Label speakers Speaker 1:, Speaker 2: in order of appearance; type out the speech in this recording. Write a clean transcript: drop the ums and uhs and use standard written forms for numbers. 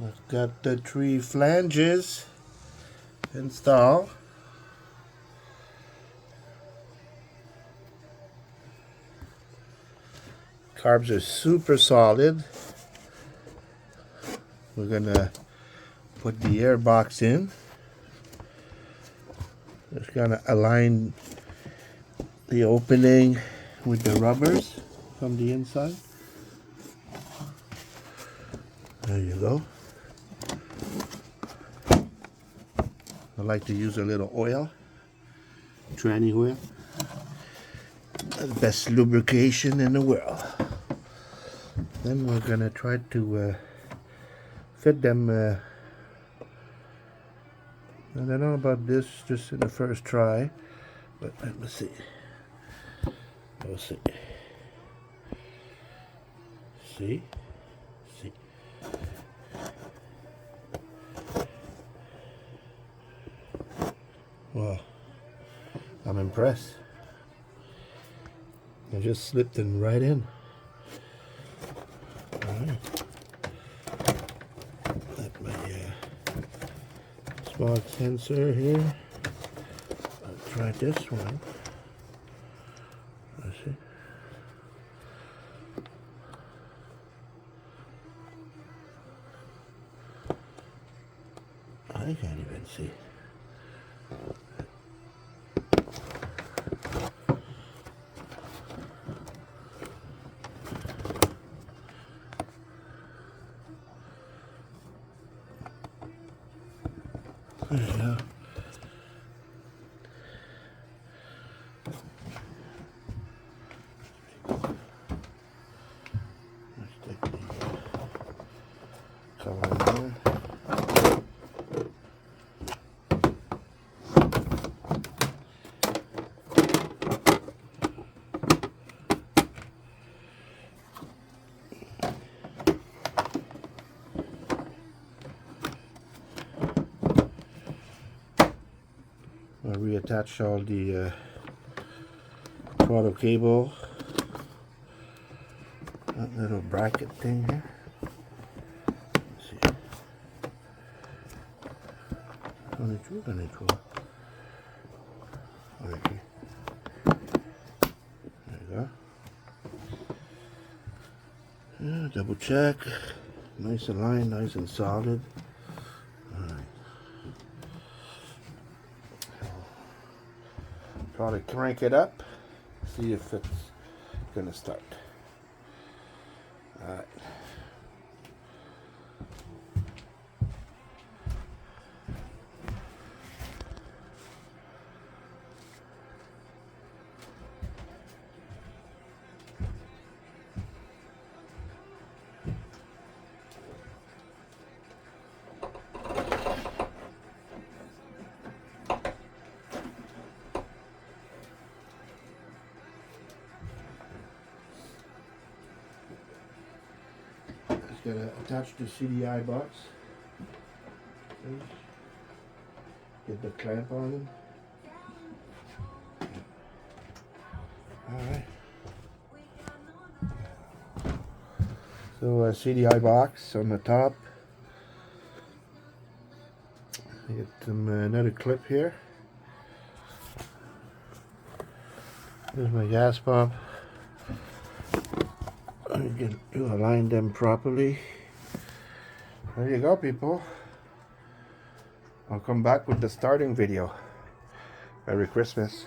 Speaker 1: I've got the 3 flanges installed. Carbs are super solid. We're gonna put the air box in. Just gonna align the opening with the rubbers from the inside. There you go. I like to use a little oil, tranny oil. The best lubrication in the world. Then we're gonna try to fit them. I don't know about this just in the first try, but let's see. We'll see. See? See. Wow. I'm impressed. I just slipped them right in. Alright. Let my small sensor here. I'll try this one. Let's see. I can't even see. There you go. Let's take the cover there. I'll reattach all the throttle cable, that little bracket thing here. Let's see. 22, 22. Right here. There you go. Yeah, double check. Nice and aligned, nice and solid. Try to crank it up, see if it's gonna start. All right. Gotta attach the CDI box. Get the clamp on them. Alright. So a CDI box on the top. Get some another clip here. Here's my gas pump. You align them properly. There you go, people. I'll come back with the starting video. Merry Christmas.